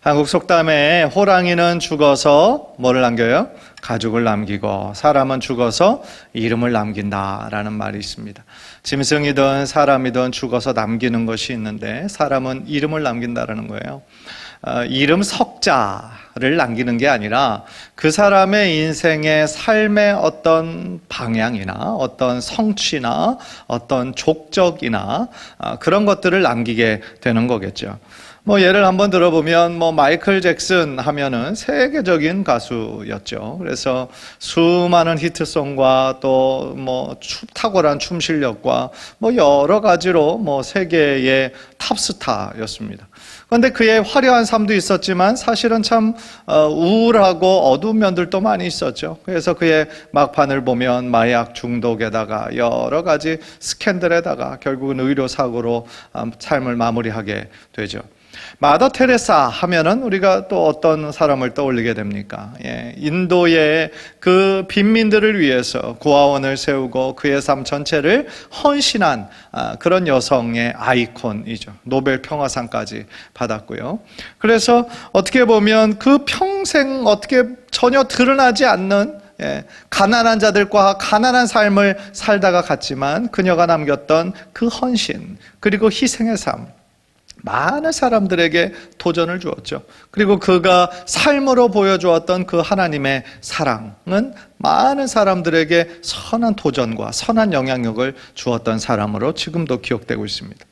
한국 속담에 호랑이는 죽어서 뭐를 남겨요? 가죽을 남기고 사람은 죽어서 이름을 남긴다라는 말이 있습니다. 짐승이든 사람이든 죽어서 남기는 것이 있는데 사람은 이름을 남긴다라는 거예요. 이름 석자를 남기는 게 아니라 그 사람의 인생의 삶의 어떤 방향이나 어떤 성취나 어떤 족적이나 그런 것들을 남기게 되는 거겠죠. 예를 한번 들어보면 마이클 잭슨 하면은 세계적인 가수였죠. 그래서 수많은 히트송과 또 탁월한 춤 실력과 여러 가지로 세계의 탑스타였습니다. 그런데 그의 화려한 삶도 있었지만 사실은 참 우울하고 어두운 면들도 많이 있었죠. 그래서 그의 막판을 보면 마약 중독에다가 여러 가지 스캔들에다가 결국은 의료사고로 삶을 마무리하게 되죠. 마더 테레사 하면은 우리가 또 어떤 사람을 떠올리게 됩니까? 인도의 그 빈민들을 위해서 구하원을 세우고 그의 삶 전체를 헌신한 그런 여성의 아이콘이죠. 노벨 평화상까지 받았고요. 그래서 어떻게 보면 그 평생 어떻게 전혀 드러나지 않는 가난한 자들과 가난한 삶을 살다가 갔지만 그녀가 남겼던 그 헌신 그리고 희생의 삶, 많은 사람들에게 도전을 주었죠. 그리고 그가 삶으로 보여주었던 그 하나님의 사랑은 많은 사람들에게 선한 도전과 선한 영향력을 주었던 사람으로 지금도 기억되고 있습니다.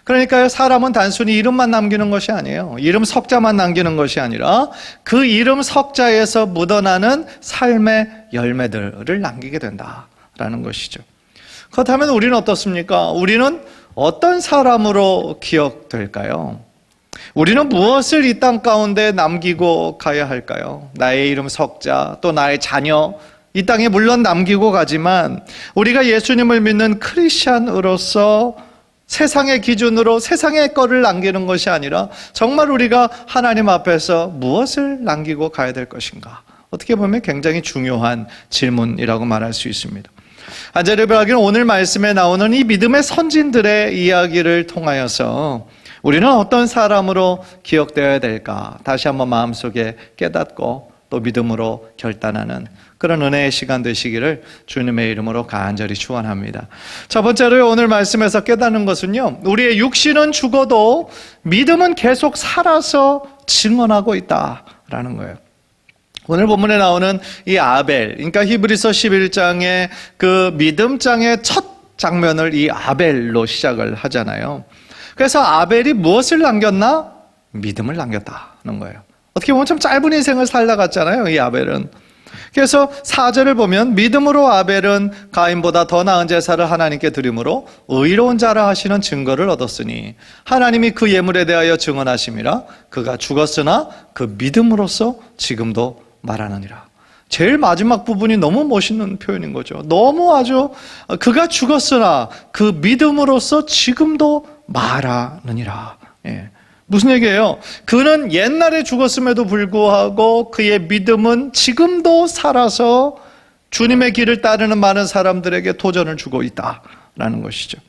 그러니까요, 사람은 단순히 이름만 남기는 것이 아니에요. 이름 석자만 남기는 것이 아니라 그 이름 석자에서 묻어나는 삶의 열매들을 남기게 된다라는 것이죠. 그렇다면 우리는 어떻습니까? 우리는 어떤 사람으로 기억될까요? 우리는 무엇을 이 땅 가운데 남기고 가야 할까요? 나의 이름 석자, 또 나의 자녀, 이 땅에 물론 남기고 가지만 우리가 예수님을 믿는 크리스찬으로서 세상의 기준으로 세상의 거를 남기는 것이 아니라 정말 우리가 하나님 앞에서 무엇을 남기고 가야 될 것인가? 어떻게 보면 굉장히 중요한 질문이라고 말할 수 있습니다. 안젤리브라기는 오늘 말씀에 나오는 이 믿음의 선진들의 이야기를 통하여서 우리는 어떤 사람으로 기억되어야 될까 다시 한번 마음속에 깨닫고 또 믿음으로 결단하는 그런 은혜의 시간 되시기를 주님의 이름으로 간절히 축원합니다. 첫 번째로 오늘 말씀에서 깨닫는 것은요, 우리의 육신은 죽어도 믿음은 계속 살아서 증언하고 있다라는 거예요. 오늘 본문에 나오는 이 아벨, 그러니까 히브리서 11장의 그 믿음장의 첫 장면을 이 아벨로 시작을 하잖아요. 그래서 아벨이 무엇을 남겼나? 믿음을 남겼다는 거예요. 어떻게 보면 참 짧은 인생을 살다 갔잖아요, 이 아벨은. 그래서 4절을 보면 믿음으로 아벨은 가인보다 더 나은 제사를 하나님께 드림으로 의로운 자라 하시는 증거를 얻었으니 하나님이 그 예물에 대하여 증언하심이라 그가 죽었으나 그 믿음으로써 지금도 말하느니라. 제일 마지막 부분이 너무 멋있는 표현인 거죠. 너무 아주 그가 죽었으나 그 믿음으로써 지금도 말하느니라. 무슨 얘기예요? 그는 옛날에 죽었음에도 불구하고 그의 믿음은 지금도 살아서 주님의 길을 따르는 많은 사람들에게 도전을 주고 있다라는 것이죠.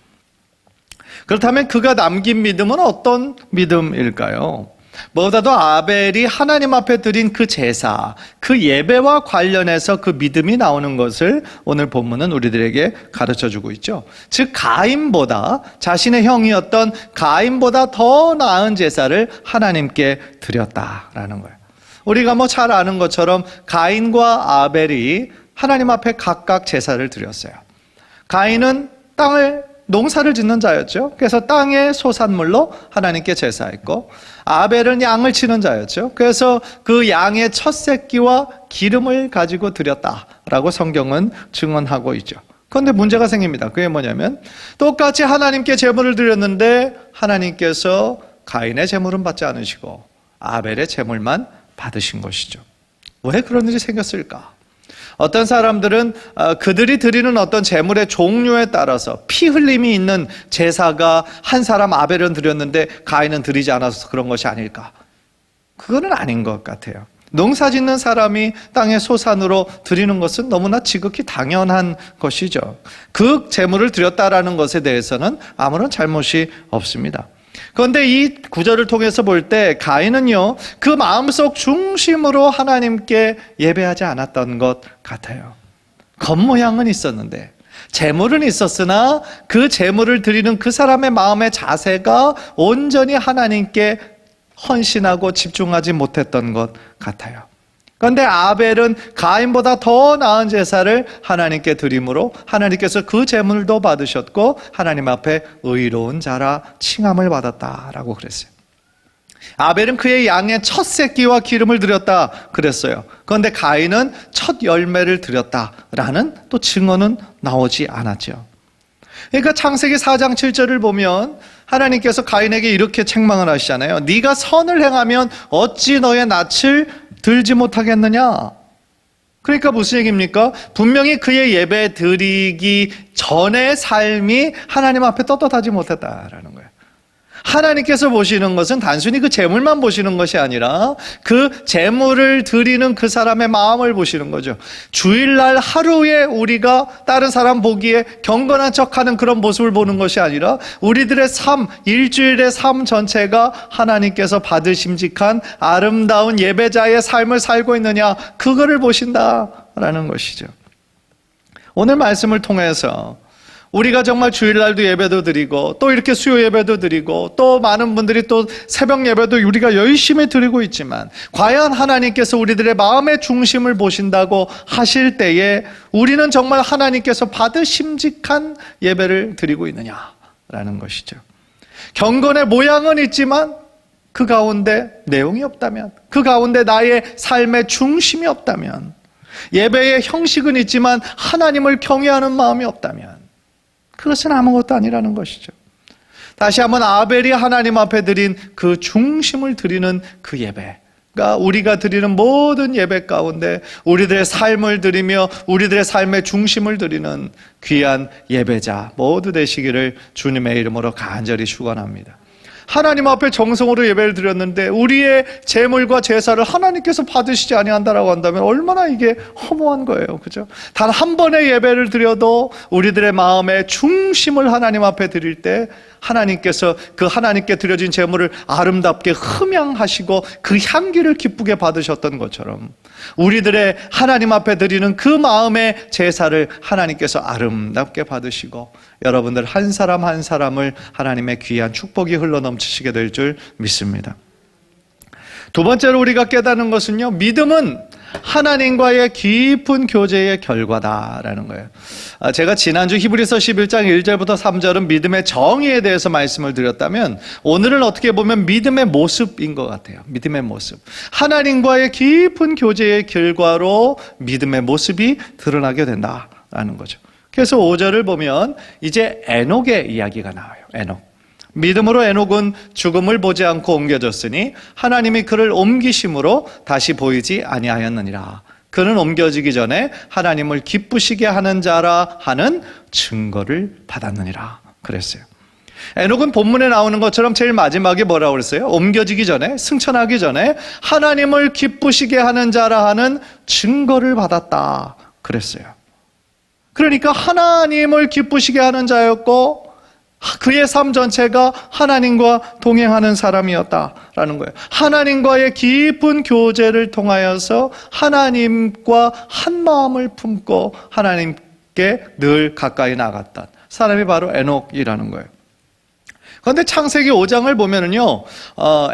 그렇다면 그가 남긴 믿음은 어떤 믿음일까요? 무엇보다도 아벨이 하나님 앞에 드린 그 제사, 그 예배와 관련해서 그 믿음이 나오는 것을 오늘 본문은 우리들에게 가르쳐주고 있죠. 즉 가인보다, 자신의 형이었던 가인보다 더 나은 제사를 하나님께 드렸다라는 거예요. 우리가 잘 아는 것처럼 가인과 아벨이 하나님 앞에 각각 제사를 드렸어요. 가인은 농사를 짓는 자였죠. 그래서 땅의 소산물로 하나님께 제사했고, 아벨은 양을 치는 자였죠. 그래서 그 양의 첫 새끼와 기름을 가지고 드렸다라고 성경은 증언하고 있죠. 그런데 문제가 생깁니다. 그게 뭐냐면 똑같이 하나님께 제물을 드렸는데 하나님께서 가인의 제물은 받지 않으시고 아벨의 제물만 받으신 것이죠. 왜 그런 일이 생겼을까? 어떤 사람들은 그들이 드리는 어떤 제물의 종류에 따라서 피 흘림이 있는 제사가 한 사람 아벨은 드렸는데 가인은 드리지 않아서 그런 것이 아닐까? 그거는 아닌 것 같아요. 농사 짓는 사람이 땅의 소산으로 드리는 것은 너무나 지극히 당연한 것이죠. 그 제물을 드렸다라는 것에 대해서는 아무런 잘못이 없습니다. 그런데 이 구절을 통해서 볼 때 가인은요, 그 마음속 중심으로 하나님께 예배하지 않았던 것 같아요. 겉모양은 있었는데, 재물은 있었으나 그 재물을 드리는 그 사람의 마음의 자세가 온전히 하나님께 헌신하고 집중하지 못했던 것 같아요. 그런데 아벨은 가인보다 더 나은 제사를 하나님께 드림으로 하나님께서 그 제물도 받으셨고 하나님 앞에 의로운 자라 칭함을 받았다라고 그랬어요. 아벨은 그의 양의 첫 새끼와 기름을 드렸다 그랬어요. 그런데 가인은 첫 열매를 드렸다라는 또 증언은 나오지 않았죠. 그러니까 창세기 4장 7절을 보면 하나님께서 가인에게 이렇게 책망을 하시잖아요. 네가 선을 행하면 어찌 너의 낯을 들지 못하겠느냐. 그러니까 무슨 얘기입니까? 분명히 그의 예배 드리기 전의 삶이 하나님 앞에 떳떳하지 못했다라는 거예요. 하나님께서 보시는 것은 단순히 그 재물만 보시는 것이 아니라 그 재물을 드리는 그 사람의 마음을 보시는 거죠. 주일날 하루에 우리가 다른 사람 보기에 경건한 척하는 그런 모습을 보는 것이 아니라 우리들의 삶, 일주일의 삶 전체가 하나님께서 받으심직한 아름다운 예배자의 삶을 살고 있느냐, 그거를 보신다라는 것이죠. 오늘 말씀을 통해서 우리가 정말 주일날도 예배도 드리고 또 이렇게 수요 예배도 드리고 또 많은 분들이 또 새벽 예배도 우리가 열심히 드리고 있지만 과연 하나님께서 우리들의 마음의 중심을 보신다고 하실 때에 우리는 정말 하나님께서 받으심직한 예배를 드리고 있느냐라는 것이죠. 경건의 모양은 있지만 그 가운데 내용이 없다면, 그 가운데 나의 삶의 중심이 없다면, 예배의 형식은 있지만 하나님을 경외하는 마음이 없다면 그것은 아무것도 아니라는 것이죠. 다시 한번 아벨이 하나님 앞에 드린 그 중심을 드리는 그 예배가 우리가 드리는 모든 예배 가운데 우리들의 삶을 드리며 우리들의 삶의 중심을 드리는 귀한 예배자 모두 되시기를 주님의 이름으로 간절히 축원합니다. 하나님 앞에 정성으로 예배를 드렸는데 우리의 제물과 제사를 하나님께서 받으시지 아니한다라고 한다면 얼마나 이게 허무한 거예요. 그죠? 단 한 번의 예배를 드려도 우리들의 마음의 중심을 하나님 앞에 드릴 때 하나님께서 그 하나님께 드려진 제물을 아름답게 흠양하시고 그 향기를 기쁘게 받으셨던 것처럼 우리들의 하나님 앞에 드리는 그 마음의 제사를 하나님께서 아름답게 받으시고 여러분들 한 사람 한 사람을 하나님의 귀한 축복이 흘러넘치시게 될 줄 믿습니다. 두 번째로 우리가 깨닫는 것은요, 믿음은 하나님과의 깊은 교제의 결과다라는 거예요. 제가 지난주 히브리서 11장 1절부터 3절은 믿음의 정의에 대해서 말씀을 드렸다면 오늘은 어떻게 보면 믿음의 모습인 것 같아요. 믿음의 모습. 하나님과의 깊은 교제의 결과로 믿음의 모습이 드러나게 된다라는 거죠. 그래서 5절을 보면 이제 에녹의 이야기가 나와요. 에녹. 믿음으로 에녹은 죽음을 보지 않고 옮겨졌으니 하나님이 그를 옮기심으로 다시 보이지 아니하였느니라. 그는 옮겨지기 전에 하나님을 기쁘시게 하는 자라 하는 증거를 받았느니라 그랬어요. 에녹은 본문에 나오는 것처럼 제일 마지막에 뭐라고 그랬어요? 옮겨지기 전에, 승천하기 전에 하나님을 기쁘시게 하는 자라 하는 증거를 받았다 그랬어요. 그러니까 하나님을 기쁘시게 하는 자였고 그의 삶 전체가 하나님과 동행하는 사람이었다라는 거예요. 하나님과의 깊은 교제를 통하여서 하나님과 한 마음을 품고 하나님께 늘 가까이 나갔던 사람이 바로 에녹이라는 거예요. 그런데 창세기 5장을 보면은요,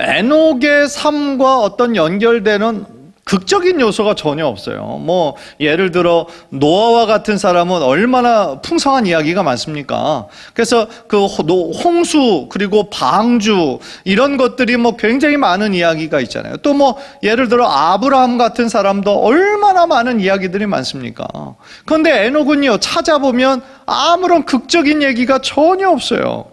에녹의 삶과 어떤 연결되는 극적인 요소가 전혀 없어요. 뭐 예를 들어 노아와 같은 사람은 얼마나 풍성한 이야기가 많습니까? 그래서 그 홍수 그리고 방주 이런 것들이 뭐 굉장히 많은 이야기가 있잖아요. 또 뭐 예를 들어 아브라함 같은 사람도 얼마나 많은 이야기들이 많습니까? 그런데 에녹은요, 찾아보면 아무런 극적인 얘기가 전혀 없어요.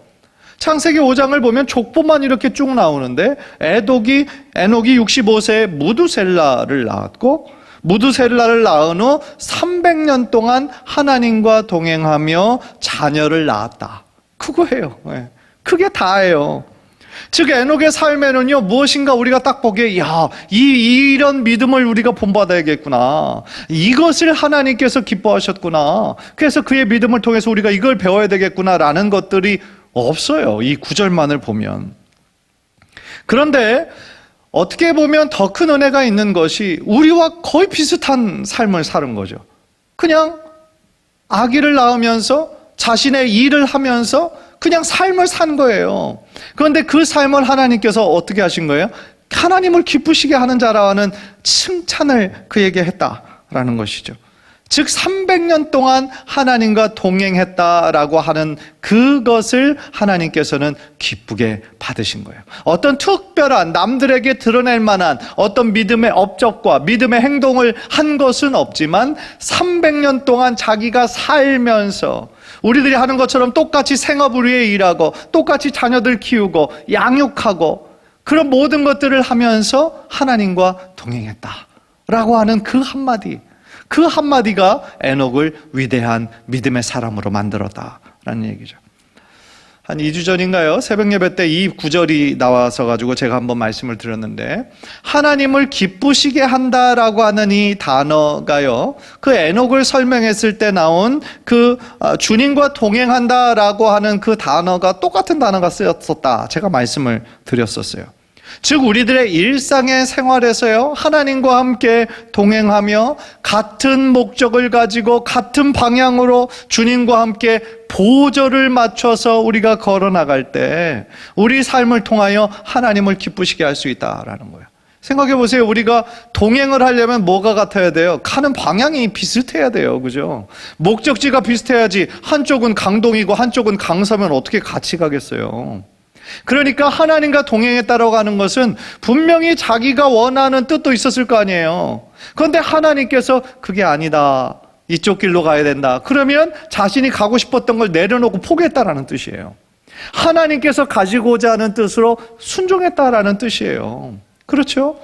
창세기 5장을 보면 족보만 이렇게 쭉 나오는데 에녹이 65세에 무두셀라를 낳았고 무두셀라를 낳은 후 300년 동안 하나님과 동행하며 자녀를 낳았다. 그거예요. 그게 다예요. 즉 에녹의 삶에는요, 무엇인가 우리가 딱 보기에 이런 믿음을 우리가 본받아야겠구나, 이것을 하나님께서 기뻐하셨구나, 그래서 그의 믿음을 통해서 우리가 이걸 배워야 되겠구나라는 것들이 없어요. 이 구절만을 보면. 그런데 어떻게 보면 더 큰 은혜가 있는 것이 우리와 거의 비슷한 삶을 사는 거죠. 그냥 아기를 낳으면서 자신의 일을 하면서 그냥 삶을 산 거예요. 그런데 그 삶을 하나님께서 어떻게 하신 거예요? 하나님을 기쁘시게 하는 자라는 칭찬을 그에게 했다라는 것이죠. 즉 300년 동안 하나님과 동행했다라고 하는 그것을 하나님께서는 기쁘게 받으신 거예요. 어떤 특별한 남들에게 드러낼 만한 어떤 믿음의 업적과 믿음의 행동을 한 것은 없지만 300년 동안 자기가 살면서 우리들이 하는 것처럼 똑같이 생업을 위해 일하고 똑같이 자녀들 키우고 양육하고 그런 모든 것들을 하면서 하나님과 동행했다라고 하는 그 한마디가 에녹을 위대한 믿음의 사람으로 만들었다라는 얘기죠. 한 2주 전인가요? 새벽 예배 때 이 구절이 나와서 가지고 제가 한번 말씀을 드렸는데 하나님을 기쁘시게 한다라고 하는 이 단어가요. 그 에녹을 설명했을 때 나온 그 주님과 동행한다라고 하는 그 단어가 똑같은 단어가 쓰였었다. 제가 말씀을 드렸었어요. 즉 우리들의 일상의 생활에서요 하나님과 함께 동행하며 같은 목적을 가지고 같은 방향으로 주님과 함께 보조를 맞춰서 우리가 걸어나갈 때 우리 삶을 통하여 하나님을 기쁘시게 할 수 있다라는 거예요. 생각해 보세요. 우리가 동행을 하려면 뭐가 같아야 돼요? 가는 방향이 비슷해야 돼요. 그죠? 목적지가 비슷해야지 한쪽은 강동이고 한쪽은 강서면 어떻게 같이 가겠어요? 그러니까 하나님과 동행했다라고 하는 것은 분명히 자기가 원하는 뜻도 있었을 거 아니에요. 그런데 하나님께서 그게 아니다, 이쪽 길로 가야 된다, 그러면 자신이 가고 싶었던 걸 내려놓고 포기했다라는 뜻이에요. 하나님께서 가지고자 하는 뜻으로 순종했다라는 뜻이에요. 그렇죠?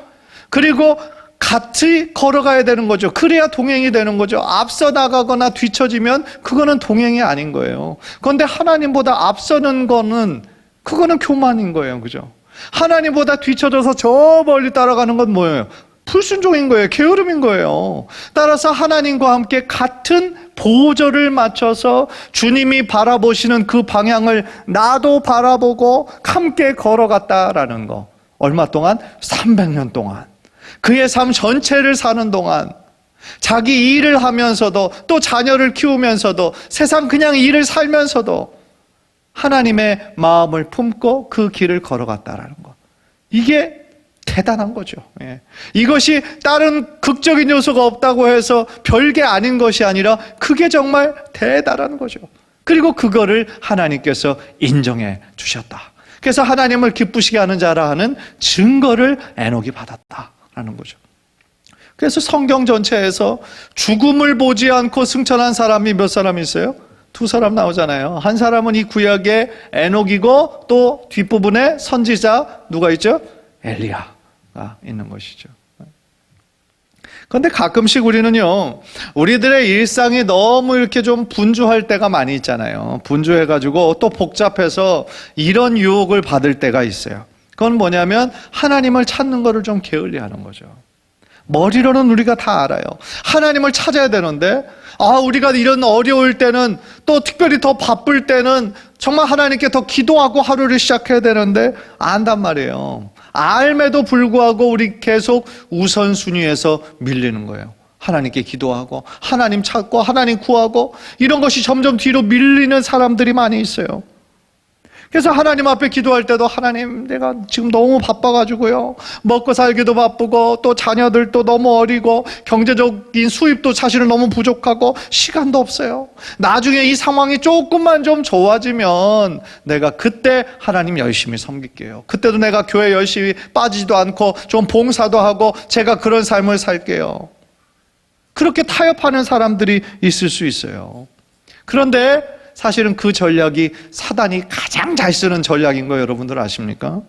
그리고 같이 걸어가야 되는 거죠. 그래야 동행이 되는 거죠. 앞서 나가거나 뒤처지면 그거는 동행이 아닌 거예요. 그런데 하나님보다 앞서는 거는 그거는 교만인 거예요. 그죠? 하나님보다 뒤쳐져서 저 멀리 따라가는 건 뭐예요? 불순종인 거예요. 게으름인 거예요. 따라서 하나님과 함께 같은 보조를 맞춰서 주님이 바라보시는 그 방향을 나도 바라보고 함께 걸어갔다라는 거. 얼마 동안? 300년 동안. 그의 삶 전체를 사는 동안 자기 일을 하면서도 또 자녀를 키우면서도 세상 그냥 일을 살면서도 하나님의 마음을 품고 그 길을 걸어갔다라는 것. 이게 대단한 거죠. 예. 이것이 다른 극적인 요소가 없다고 해서 별게 아닌 것이 아니라 그게 정말 대단한 거죠. 그리고 그거를 하나님께서 인정해 주셨다. 그래서 하나님을 기쁘시게 하는 자라 하는 증거를 에녹이 받았다라는 거죠. 그래서 성경 전체에서 죽음을 보지 않고 승천한 사람이 몇 사람 있어요? 2사람 나오잖아요. 한 사람은 이 구약의 에녹이고 또 뒷부분에 선지자 누가 있죠? 엘리야가 있는 것이죠. 그런데 가끔씩 우리는요, 우리들의 일상이 너무 이렇게 좀 분주할 때가 많이 있잖아요. 분주해가지고 또 복잡해서 이런 유혹을 받을 때가 있어요. 그건 뭐냐면 하나님을 찾는 거를 좀 게을리하는 거죠. 머리로는 우리가 다 알아요. 하나님을 찾아야 되는데 우리가 이런 어려울 때는 또 특별히 더 바쁠 때는 정말 하나님께 더 기도하고 하루를 시작해야 되는데 안단 말이에요. 알매도 불구하고 우리 계속 우선순위에서 밀리는 거예요. 하나님께 기도하고 하나님 찾고 하나님 구하고 이런 것이 점점 뒤로 밀리는 사람들이 많이 있어요. 그래서 하나님 앞에 기도할 때도 하나님 내가 지금 너무 바빠가지고요, 먹고 살기도 바쁘고 또 자녀들도 너무 어리고 경제적인 수입도 사실은 너무 부족하고 시간도 없어요. 나중에 이 상황이 조금만 좀 좋아지면 내가 그때 하나님 열심히 섬길게요. 그때도 내가 교회 열심히 빠지지도 않고 좀 봉사도 하고 제가 그런 삶을 살게요. 그렇게 타협하는 사람들이 있을 수 있어요. 그런데 사실은 그 전략이 사단이 가장 잘 쓰는 전략인 거 여러분들 아십니까?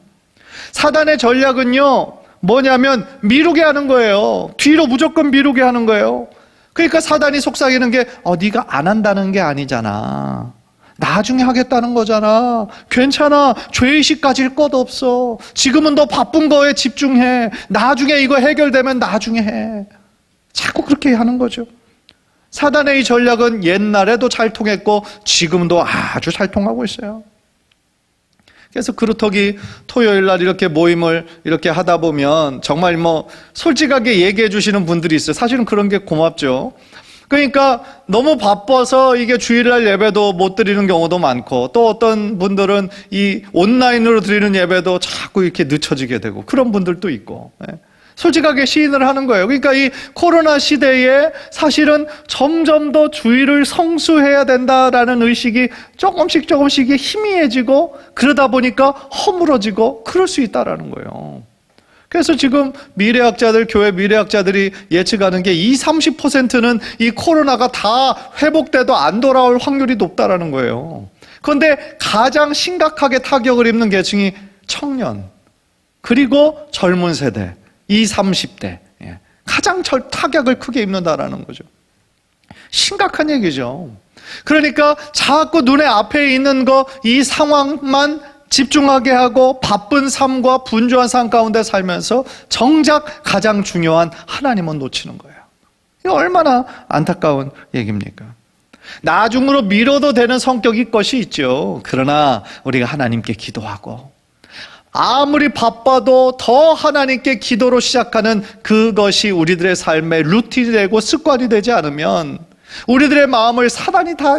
사단의 전략은요, 뭐냐면 미루게 하는 거예요. 뒤로 무조건 미루게 하는 거예요. 그러니까 사단이 속삭이는 게 네가 안 한다는 게 아니잖아. 나중에 하겠다는 거잖아. 괜찮아. 죄의식 가질 것 없어. 지금은 너 바쁜 거에 집중해. 나중에 이거 해결되면 나중에 해. 자꾸 그렇게 하는 거죠. 사단의 이 전략은 옛날에도 잘 통했고 지금도 아주 잘 통하고 있어요. 그래서 그루터기 토요일 날 이렇게 모임을 이렇게 하다 보면 정말 솔직하게 얘기해 주시는 분들이 있어요. 사실은 그런 게 고맙죠. 그러니까 너무 바빠서 이게 주일날 예배도 못 드리는 경우도 많고, 또 어떤 분들은 이 온라인으로 드리는 예배도 자꾸 이렇게 늦춰지게 되고 그런 분들도 있고, 솔직하게 시인을 하는 거예요. 그러니까 이 코로나 시대에 사실은 점점 더 주일을 성수해야 된다라는 의식이 조금씩 희미해지고, 그러다 보니까 허물어지고 그럴 수 있다라는 거예요. 그래서 지금 미래학자들, 교회 미래학자들이 예측하는 게 30%는 이 코로나가 다 회복돼도 안 돌아올 확률이 높다라는 거예요. 그런데 가장 심각하게 타격을 입는 계층이 청년, 그리고 젊은 세대, 20, 30대. 가장 타격을 크게 입는다라는 거죠. 심각한 얘기죠. 그러니까 자꾸 눈에 앞에 있는 이 상황만 집중하게 하고 바쁜 삶과 분주한 삶 가운데 살면서 정작 가장 중요한 하나님은 놓치는 거예요. 이거 얼마나 안타까운 얘기입니까? 나중으로 미뤄도 되는 성격이 것이 있죠. 그러나 우리가 하나님께 기도하고 아무리 바빠도 더 하나님께 기도로 시작하는 그것이 우리들의 삶의 루틴이 되고 습관이 되지 않으면 우리들의 마음을 사단이 다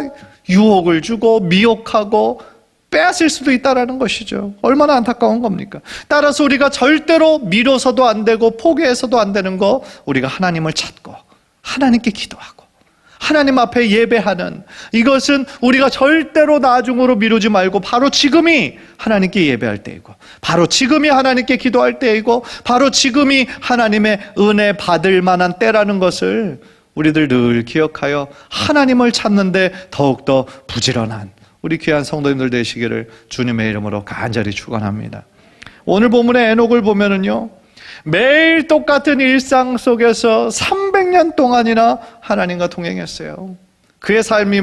유혹을 주고 미혹하고 빼앗을 수도 있다는 것이죠. 얼마나 안타까운 겁니까? 따라서 우리가 절대로 미뤄서도 안 되고 포기해서도 안 되는 거, 우리가 하나님을 찾고 하나님께 기도하고 하나님 앞에 예배하는, 이것은 우리가 절대로 나중으로 미루지 말고 바로 지금이 하나님께 예배할 때이고, 바로 지금이 하나님께 기도할 때이고, 바로 지금이 하나님의 은혜 받을 만한 때라는 것을 우리들 늘 기억하여 하나님을 찾는데 더욱더 부지런한 우리 귀한 성도님들 되시기를 주님의 이름으로 간절히 축원합니다. 오늘 본문의 에녹을 보면은요, 매일 똑같은 일상 속에서 300년 동안이나 하나님과 동행했어요. 그의 삶이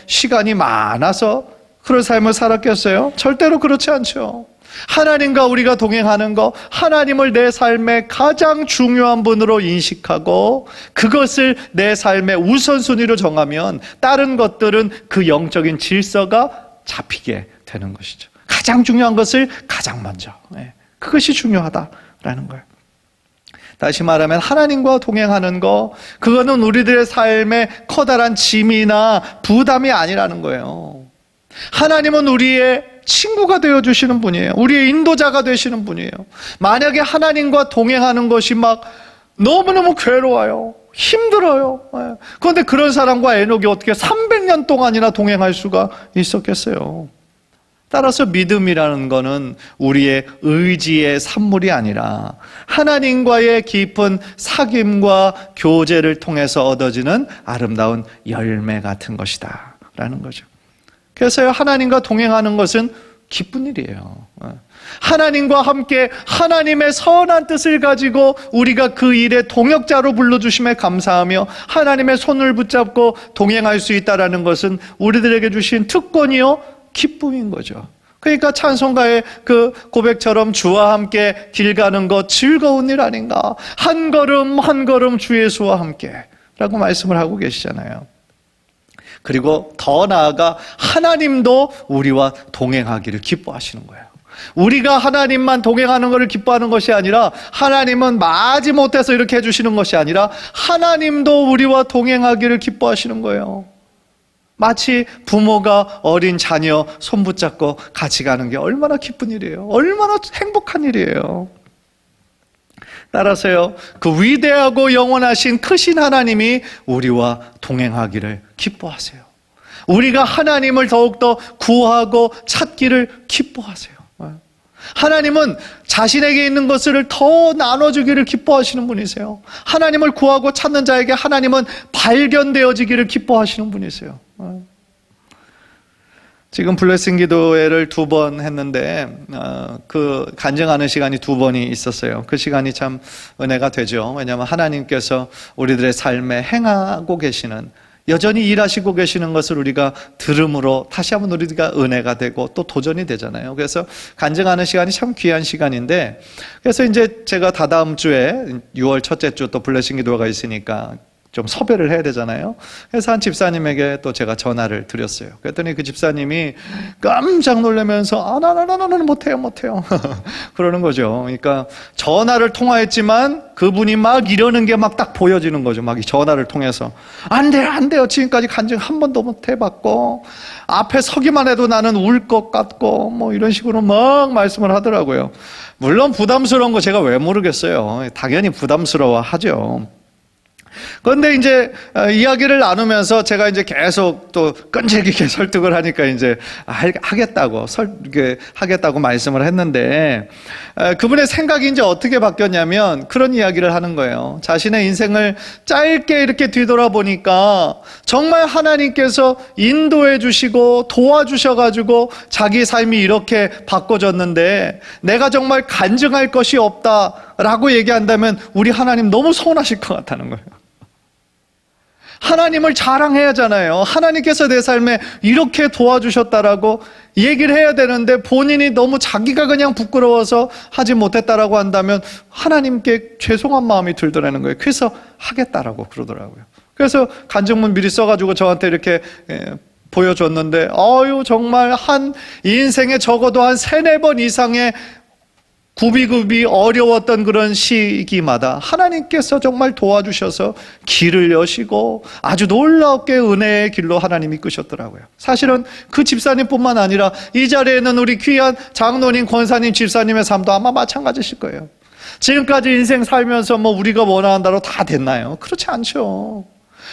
시간이 많아서 그런 삶을 살았겠어요? 절대로 그렇지 않죠. 하나님과 우리가 동행하는 거, 하나님을 내 삶의 가장 중요한 분으로 인식하고 그것을 내 삶의 우선순위로 정하면 다른 것들은 그 영적인 질서가 잡히게 되는 것이죠. 가장 중요한 것을 가장 먼저, 그것이 중요하다라는 거예요. 다시 말하면 하나님과 동행하는 거, 그거는 우리들의 삶의 커다란 짐이나 부담이 아니라는 거예요. 하나님은 우리의 친구가 되어주시는 분이에요. 우리의 인도자가 되시는 분이에요. 만약에 하나님과 동행하는 것이 너무너무 괴로워요. 힘들어요. 그런데 그런 사람과 에녹이 어떻게 300년 동안이나 동행할 수가 있었겠어요? 따라서 믿음이라는 것은 우리의 의지의 산물이 아니라 하나님과의 깊은 사귐과 교제를 통해서 얻어지는 아름다운 열매 같은 것이다 라는 거죠. 그래서 하나님과 동행하는 것은 기쁜 일이에요. 하나님과 함께 하나님의 선한 뜻을 가지고 우리가 그 일의 동역자로 불러주심에 감사하며 하나님의 손을 붙잡고 동행할 수 있다는 것은 우리들에게 주신 특권이요 기쁨인 거죠. 그러니까 찬송가의 그 고백처럼 주와 함께 길 가는 것 즐거운 일 아닌가, 한 걸음 한 걸음 주 예수와 함께 라고 말씀을 하고 계시잖아요. 그리고 더 나아가 하나님도 우리와 동행하기를 기뻐하시는 거예요. 우리가 하나님만 동행하는 것을 기뻐하는 것이 아니라, 하나님은 마지못해서 이렇게 해주시는 것이 아니라 하나님도 우리와 동행하기를 기뻐하시는 거예요. 마치 부모가 어린 자녀 손 붙잡고 같이 가는 게 얼마나 기쁜 일이에요. 얼마나 행복한 일이에요. 따라서요, 그 위대하고 영원하신 크신 하나님이 우리와 동행하기를 기뻐하세요. 우리가 하나님을 더욱더 구하고 찾기를 기뻐하세요. 하나님은 자신에게 있는 것을 더 나눠주기를 기뻐하시는 분이세요. 하나님을 구하고 찾는 자에게 하나님은 발견되어지기를 기뻐하시는 분이세요. 지금 블레싱 기도회를 2번 했는데 그 간증하는 시간이 2번이 있었어요. 그 시간이 참 은혜가 되죠. 왜냐하면 하나님께서 우리들의 삶에 행하고 계시는, 여전히 일하시고 계시는 것을 우리가 들음으로 다시 한번 우리가 은혜가 되고 또 도전이 되잖아요. 그래서 간증하는 시간이 참 귀한 시간인데, 그래서 이제 제가 다다음 주에 6월 첫째 주 또 블레싱 기도가 있으니까 좀 섭외를 해야 되잖아요. 그래서 한 집사님에게 또 제가 전화를 드렸어요. 그랬더니 그 집사님이 깜짝 놀라면서 나는 못해요. 그러는 거죠. 그러니까 전화를 통화했지만 그분이 막 이러는 게 막 딱 보여지는 거죠. 막 이 전화를 통해서 안 돼요. 지금까지 간증 한 번도 못 해봤고 앞에 서기만 해도 나는 울 것 같고 뭐 이런 식으로 막 말씀을 하더라고요. 물론 부담스러운 거 제가 왜 모르겠어요. 당연히 부담스러워하죠. 그런데 이제 이야기를 나누면서 제가 이제 계속 또 끈질기게 설득을 하니까 이제 하겠다고 말씀을 했는데 그분의 생각이 이제 어떻게 바뀌었냐면 그런 이야기를 하는 거예요. 자신의 인생을 짧게 이렇게 뒤돌아보니까 정말 하나님께서 인도해 주시고 도와주셔가지고 자기 삶이 이렇게 바꿔졌는데 내가 정말 간증할 것이 없다라고 얘기한다면 우리 하나님 너무 서운하실 것 같다는 거예요. 하나님을 자랑해야 하잖아요. 하나님께서 내 삶에 이렇게 도와주셨다라고 얘기를 해야 되는데 본인이 너무 자기가 그냥 부끄러워서 하지 못했다라고 한다면 하나님께 죄송한 마음이 들더라는 거예요. 그래서 하겠다라고 그러더라고요. 그래서 간증문 미리 써가지고 저한테 이렇게 보여줬는데 정말 한 인생에 적어도 한 3-4번 이상의 굽이굽이 어려웠던 그런 시기마다 하나님께서 정말 도와주셔서 길을 여시고 아주 놀랍게 은혜의 길로 하나님이 이끄셨더라고요. 사실은 그 집사님뿐만 아니라 이 자리에 있는 우리 귀한 장로님, 권사님, 집사님의 삶도 아마 마찬가지실 거예요. 지금까지 인생 살면서 뭐 우리가 원하는 대로 다 됐나요? 그렇지 않죠.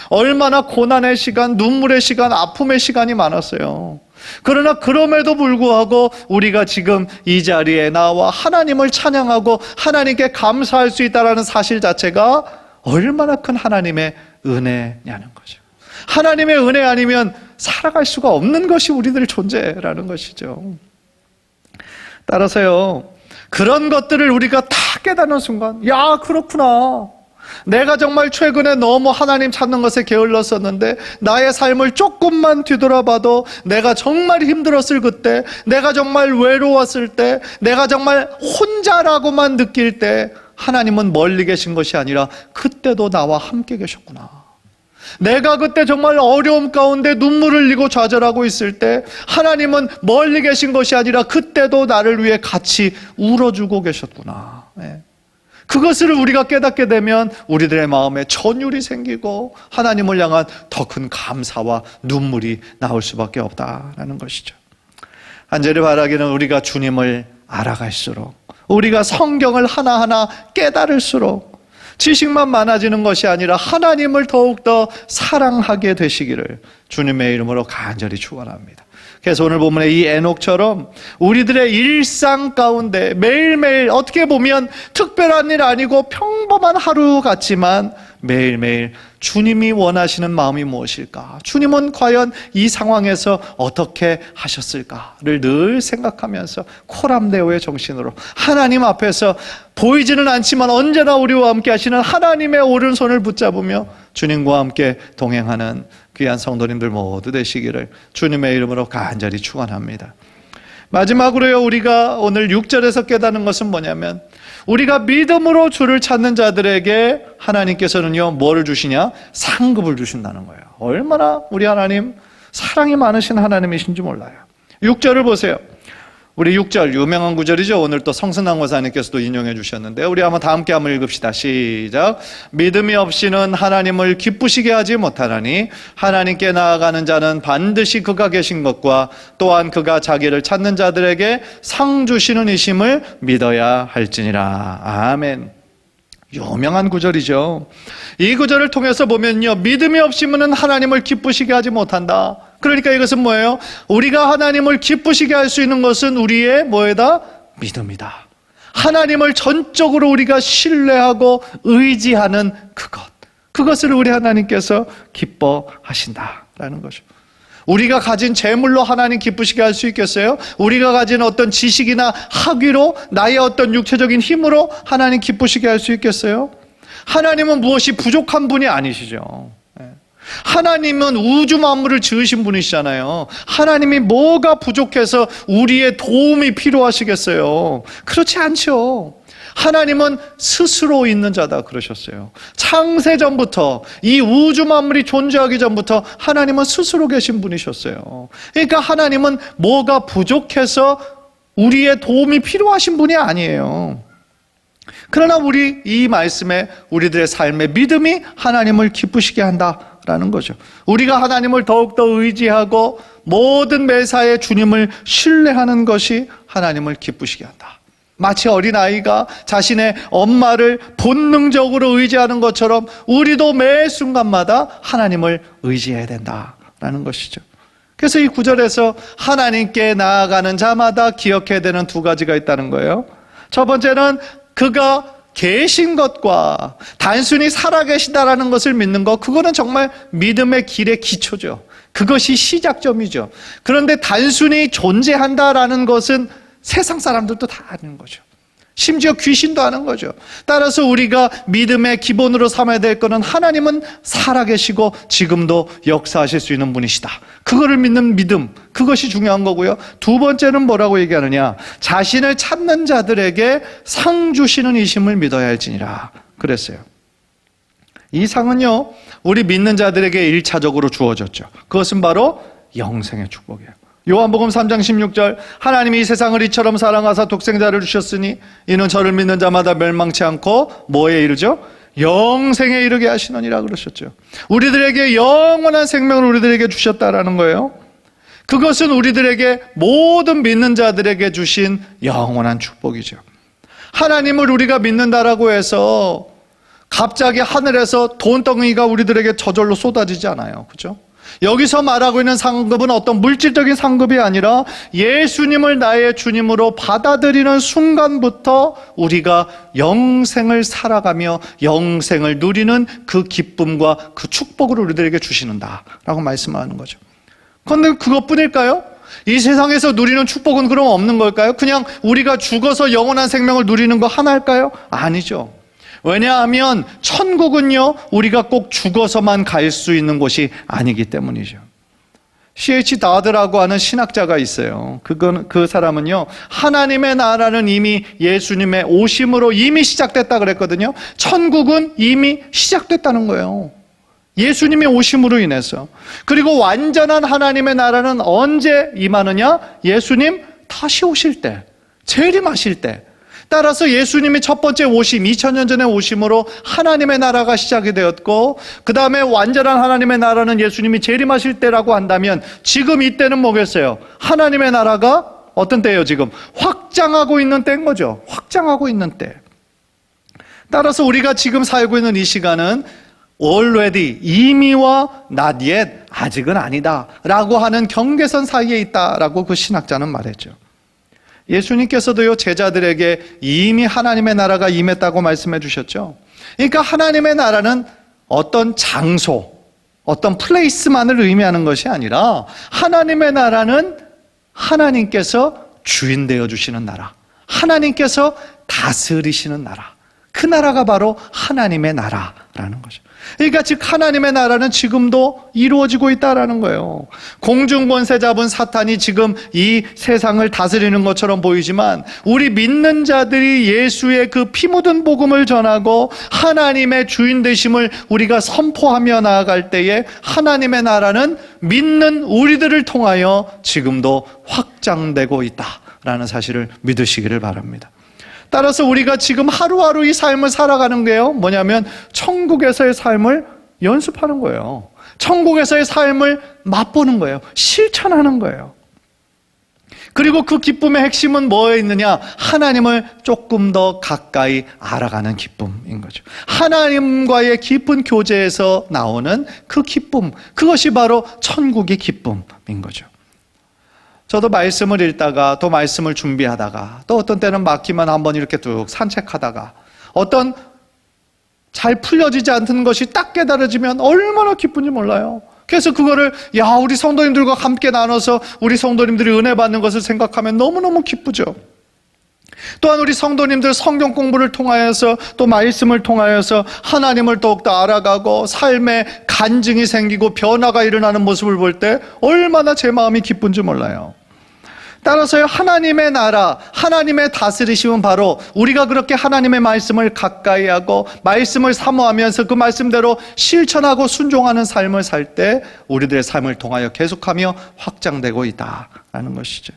얼마나 고난의 시간, 눈물의 시간, 아픔의 시간이 많았어요. 그러나 그럼에도 불구하고 우리가 지금 이 자리에 나와 하나님을 찬양하고 하나님께 감사할 수 있다는 사실 자체가 얼마나 큰 하나님의 은혜냐는 거죠. 하나님의 은혜 아니면 살아갈 수가 없는 것이 우리들의 존재라는 것이죠. 따라서요, 그런 것들을 우리가 다 깨닫는 순간, 그렇구나. 내가 정말 최근에 너무 하나님 찾는 것에 게을렀었는데 나의 삶을 조금만 뒤돌아봐도 내가 정말 힘들었을 그때, 내가 정말 외로웠을 때, 내가 정말 혼자라고만 느낄 때 하나님은 멀리 계신 것이 아니라 그때도 나와 함께 계셨구나. 내가 그때 정말 어려움 가운데 눈물을 흘리고 좌절하고 있을 때 하나님은 멀리 계신 것이 아니라 그때도 나를 위해 같이 울어주고 계셨구나. 그것을 우리가 깨닫게 되면 우리들의 마음에 전율이 생기고 하나님을 향한 더 큰 감사와 눈물이 나올 수밖에 없다라는 것이죠. 간절히 바라기는 우리가 주님을 알아갈수록, 우리가 성경을 하나하나 깨달을수록 지식만 많아지는 것이 아니라 하나님을 더욱더 사랑하게 되시기를 주님의 이름으로 간절히 축원합니다. 그래서 오늘 본문의 이 에녹처럼 우리들의 일상 가운데 매일매일, 어떻게 보면 특별한 일 아니고 평범한 하루 같지만 매일매일 주님이 원하시는 마음이 무엇일까? 주님은 과연 이 상황에서 어떻게 하셨을까를 늘 생각하면서 코람데오의 정신으로 하나님 앞에서 보이지는 않지만 언제나 우리와 함께 하시는 하나님의 오른손을 붙잡으며 주님과 함께 동행하는 귀한 성도님들 모두 되시기를 주님의 이름으로 간절히 축원합니다. 마지막으로요, 우리가 오늘 6절에서 깨닫는 것은 뭐냐면 우리가 믿음으로 주를 찾는 자들에게 하나님께서는요, 뭐를 주시냐? 상급을 주신다는 거예요. 얼마나 우리 하나님 사랑이 많으신 하나님이신지 몰라요. 6절을 보세요. 우리 6절 유명한 구절이죠. 오늘 또 성승남 권사님께서도 인용해 주셨는데 우리 한번 다 함께 한번 읽읍시다. 시작. 믿음이 없이는 하나님을 기쁘시게 하지 못하나니 하나님께 나아가는 자는 반드시 그가 계신 것과 또한 그가 자기를 찾는 자들에게 상 주시는 이심을 믿어야 할지니라. 아멘. 유명한 구절이죠. 이 구절을 통해서 보면요, 믿음이 없이는 하나님을 기쁘시게 하지 못한다. 그러니까 이것은 뭐예요? 우리가 하나님을 기쁘시게 할 수 있는 것은 우리의 뭐에다? 믿음이다. 하나님을 전적으로 우리가 신뢰하고 의지하는 그것을 우리 하나님께서 기뻐하신다라는 거죠. 우리가 가진 재물로 하나님 기쁘시게 할 수 있겠어요? 우리가 가진 어떤 지식이나 학위로, 나의 어떤 육체적인 힘으로 하나님 기쁘시게 할 수 있겠어요? 하나님은 무엇이 부족한 분이 아니시죠. 하나님은 우주 만물을 지으신 분이시잖아요. 하나님이 뭐가 부족해서 우리의 도움이 필요하시겠어요? 그렇지 않죠. 하나님은 스스로 있는 자다 그러셨어요. 창세전부터, 이 우주 만물이 존재하기 전부터 하나님은 스스로 계신 분이셨어요. 그러니까 하나님은 뭐가 부족해서 우리의 도움이 필요하신 분이 아니에요. 그러나 우리 이 말씀에 우리들의 삶의 믿음이 하나님을 기쁘시게 한다라는 거죠. 우리가 하나님을 더욱더 의지하고 모든 매사에 주님을 신뢰하는 것이 하나님을 기쁘시게 한다. 마치 어린아이가 자신의 엄마를 본능적으로 의지하는 것처럼 우리도 매 순간마다 하나님을 의지해야 된다라는 것이죠. 그래서 이 구절에서 하나님께 나아가는 자마다 기억해야 되는 두 가지가 있다는 거예요. 첫 번째는 그가 계신 것과 단순히 살아계시다라는 것을 믿는 것, 그거는 정말 믿음의 길의 기초죠. 그것이 시작점이죠. 그런데 단순히 존재한다라는 것은 세상 사람들도 다 아는 거죠. 심지어 귀신도 아는 거죠. 따라서 우리가 믿음의 기본으로 삼아야 될 것은 하나님은 살아계시고 지금도 역사하실 수 있는 분이시다. 그거를 믿는 믿음, 그것이 중요한 거고요. 두 번째는 뭐라고 얘기하느냐, 자신을 찾는 자들에게 상 주시는 이심을 믿어야 할지니라 그랬어요. 이 상은요, 우리 믿는 자들에게 1차적으로 주어졌죠. 그것은 바로 영생의 축복이에요. 요한복음 3장 16절, 하나님이 이 세상을 이처럼 사랑하사 독생자를 주셨으니 이는 저를 믿는 자마다 멸망치 않고 뭐에 이르죠? 영생에 이르게 하시느니라 그러셨죠. 우리들에게 영원한 생명을 우리들에게 주셨다라는 거예요. 그것은 우리들에게, 모든 믿는 자들에게 주신 영원한 축복이죠. 하나님을 우리가 믿는다라고 해서 갑자기 하늘에서 돈덩이가 우리들에게 저절로 쏟아지지 않아요. 그렇죠? 여기서 말하고 있는 상급은 어떤 물질적인 상급이 아니라 예수님을 나의 주님으로 받아들이는 순간부터 우리가 영생을 살아가며 영생을 누리는 그 기쁨과 그 축복을 우리들에게 주시는다라고 말씀하는 거죠. 그런데 그것뿐일까요? 이 세상에서 누리는 축복은 그럼 없는 걸까요? 그냥 우리가 죽어서 영원한 생명을 누리는 거 하나일까요? 아니죠. 왜냐하면 천국은요, 우리가 꼭 죽어서만 갈 수 있는 곳이 아니기 때문이죠. C.H. 다드라고 하는 신학자가 있어요. 그 사람은요, 하나님의 나라는 이미 예수님의 오심으로 이미 시작됐다 그랬거든요. 천국은 이미 시작됐다는 거예요. 예수님의 오심으로 인해서. 그리고 완전한 하나님의 나라는 언제 임하느냐? 예수님 다시 오실 때, 재림하실 때. 따라서 예수님이 첫 번째 오심, 2000년 전에 오심으로 하나님의 나라가 시작이 되었고, 그 다음에 완전한 하나님의 나라는 예수님이 재림하실 때라고 한다면, 지금 이때는 뭐겠어요? 하나님의 나라가 어떤 때예요? 지금 확장하고 있는 때인 거죠. 확장하고 있는 때. 따라서 우리가 지금 살고 있는 이 시간은 already, 이미와 not yet, 아직은 아니다 라고 하는 경계선 사이에 있다라고 그 신학자는 말했죠. 예수님께서도요, 제자들에게 이미 하나님의 나라가 임했다고 말씀해 주셨죠. 그러니까 하나님의 나라는 어떤 장소, 어떤 플레이스만을 의미하는 것이 아니라, 하나님의 나라는 하나님께서 주인 되어 주시는 나라, 하나님께서 다스리시는 나라, 그 나라가 바로 하나님의 나라라는 거죠. 그러니까 즉 하나님의 나라는 지금도 이루어지고 있다라는 거예요. 공중권세 잡은 사탄이 지금 이 세상을 다스리는 것처럼 보이지만, 우리 믿는 자들이 예수의 그 피 묻은 복음을 전하고 하나님의 주인 되심을 우리가 선포하며 나아갈 때에 하나님의 나라는 믿는 우리들을 통하여 지금도 확장되고 있다라는 사실을 믿으시기를 바랍니다. 따라서 우리가 지금 하루하루 이 삶을 살아가는 게요, 뭐냐면 천국에서의 삶을 연습하는 거예요. 천국에서의 삶을 맛보는 거예요. 실천하는 거예요. 그리고 그 기쁨의 핵심은 뭐에 있느냐? 하나님을 조금 더 가까이 알아가는 기쁨인 거죠. 하나님과의 깊은 교제에서 나오는 그 기쁨, 그것이 바로 천국의 기쁨인 거죠. 저도 말씀을 읽다가 또 말씀을 준비하다가 또 어떤 때는 막히면 한번 이렇게 쭉 산책하다가 어떤 잘 풀려지지 않는 것이 딱 깨달아지면 얼마나 기쁜지 몰라요. 그래서 그거를 우리 성도님들과 함께 나눠서 우리 성도님들이 은혜 받는 것을 생각하면 너무너무 기쁘죠. 또한 우리 성도님들 성경 공부를 통하여서 또 말씀을 통하여서 하나님을 더욱더 알아가고 삶에 간증이 생기고 변화가 일어나는 모습을 볼 때 얼마나 제 마음이 기쁜지 몰라요. 따라서요, 하나님의 나라, 하나님의 다스리심은 바로 우리가 그렇게 하나님의 말씀을 가까이 하고 말씀을 사모하면서 그 말씀대로 실천하고 순종하는 삶을 살 때 우리들의 삶을 통하여 계속하며 확장되고 있다라는 것이죠.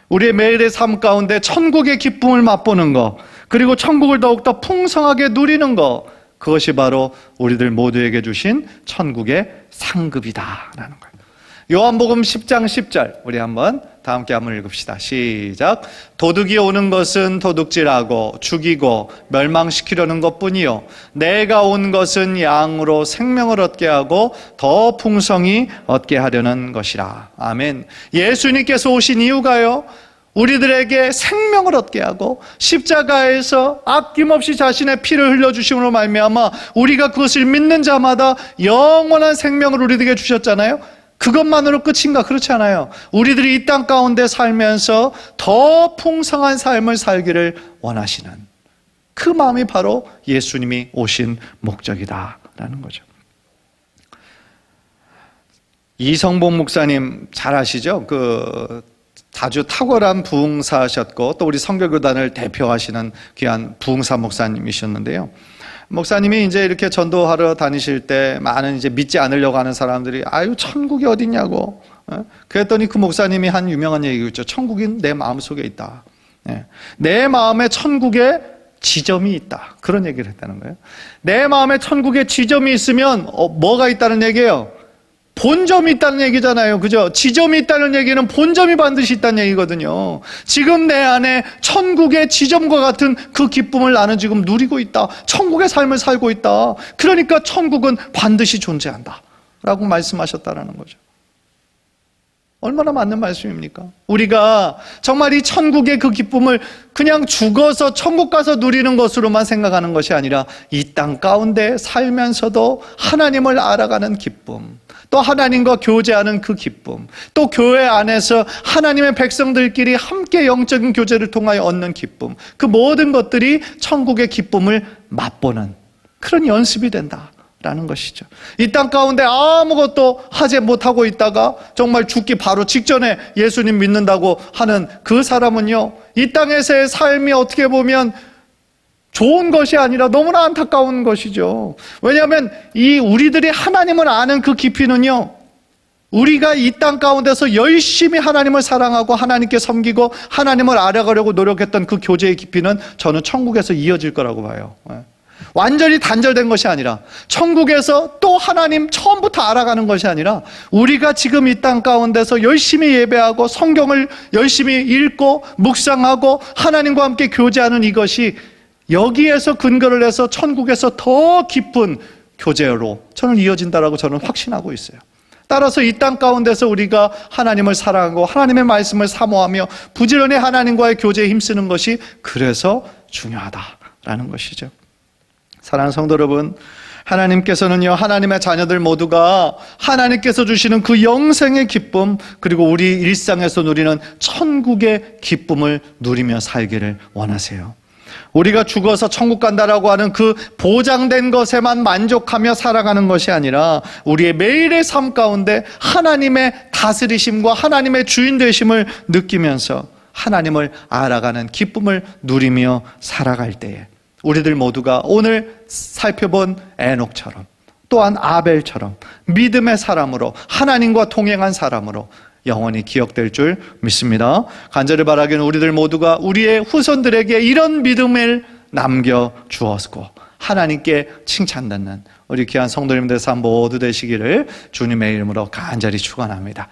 우리의 매일의 삶 가운데 천국의 기쁨을 맛보는 것, 그리고 천국을 더욱더 풍성하게 누리는 것, 그것이 바로 우리들 모두에게 주신 천국의 상급이다라는 거예요. 요한복음 10장 10절 우리 한번 다 함께 한번 읽읍시다. 시작. 도둑이 오는 것은 도둑질하고 죽이고 멸망시키려는 것뿐이요 내가 온 것은 양으로 생명을 얻게 하고 더 풍성히 얻게 하려는 것이라. 아멘. 예수님께서 오신 이유가요, 우리들에게 생명을 얻게 하고 십자가에서 아낌없이 자신의 피를 흘려주심으로 말미암아 우리가 그것을 믿는 자마다 영원한 생명을 우리들에게 주셨잖아요. 그것만으로 끝인가? 그렇지 않아요. 우리들이 이 땅 가운데 살면서 더 풍성한 삶을 살기를 원하시는 그 마음이 바로 예수님이 오신 목적이다라는 거죠. 이성복 목사님 잘 아시죠? 아주 탁월한 부흥사셨고 또 우리 선교교단을 대표하시는 귀한 부흥사 목사님이셨는데요. 목사님이 이제 이렇게 전도하러 다니실 때 많은 이제 믿지 않으려고 하는 사람들이 아유 천국이 어딨냐고, 그랬더니 그 목사님이 한 유명한 얘기가 있죠. 천국은 내 마음속에 있다. 내 마음에 천국에 지점이 있다. 그런 얘기를 했다는 거예요. 내 마음에 천국에 지점이 있으면 뭐가 있다는 얘기예요? 본점이 있다는 얘기잖아요. 그죠? 지점이 있다는 얘기는 본점이 반드시 있다는 얘기거든요. 지금 내 안에 천국의 지점과 같은 그 기쁨을 나는 지금 누리고 있다. 천국의 삶을 살고 있다. 그러니까 천국은 반드시 존재한다 라고 말씀하셨다는 거죠. 얼마나 맞는 말씀입니까? 우리가 정말 이 천국의 그 기쁨을 그냥 죽어서 천국 가서 누리는 것으로만 생각하는 것이 아니라 이 땅 가운데 살면서도 하나님을 알아가는 기쁨, 또 하나님과 교제하는 그 기쁨, 또 교회 안에서 하나님의 백성들끼리 함께 영적인 교제를 통하여 얻는 기쁨, 그 모든 것들이 천국의 기쁨을 맛보는 그런 연습이 된다 라는 것이죠. 이 땅 가운데 아무것도 하지 못하고 있다가 정말 죽기 바로 직전에 예수님 믿는다고 하는 그 사람은요, 이 땅에서의 삶이 어떻게 보면 좋은 것이 아니라 너무나 안타까운 것이죠. 왜냐하면 이 우리들이 하나님을 아는 그 깊이는요, 우리가 이 땅 가운데서 열심히 하나님을 사랑하고 하나님께 섬기고 하나님을 알아가려고 노력했던 그 교제의 깊이는 저는 천국에서 이어질 거라고 봐요. 완전히 단절된 것이 아니라 천국에서 또 하나님 처음부터 알아가는 것이 아니라 우리가 지금 이 땅 가운데서 열심히 예배하고 성경을 열심히 읽고 묵상하고 하나님과 함께 교제하는 이것이 여기에서 근거를 해서 천국에서 더 깊은 교제로 저는 이어진다라고 저는 확신하고 있어요. 따라서 이 땅 가운데서 우리가 하나님을 사랑하고 하나님의 말씀을 사모하며 부지런히 하나님과의 교제에 힘쓰는 것이 그래서 중요하다라는 것이죠. 사랑하는 성도 여러분, 하나님께서는요, 하나님의 자녀들 모두가 하나님께서 주시는 그 영생의 기쁨, 그리고 우리 일상에서 누리는 천국의 기쁨을 누리며 살기를 원하세요. 우리가 죽어서 천국 간다라고 하는 그 보장된 것에만 만족하며 살아가는 것이 아니라 우리의 매일의 삶 가운데 하나님의 다스리심과 하나님의 주인 되심을 느끼면서 하나님을 알아가는 기쁨을 누리며 살아갈 때에 우리들 모두가 오늘 살펴본 에녹처럼 또한 아벨처럼 믿음의 사람으로 하나님과 동행한 사람으로 영원히 기억될 줄 믿습니다. 간절히 바라기는 우리들 모두가 우리의 후손들에게 이런 믿음을 남겨주었고 하나님께 칭찬받는 우리 귀한 성도님들 삶 모두 되시기를 주님의 이름으로 간절히 축원합니다.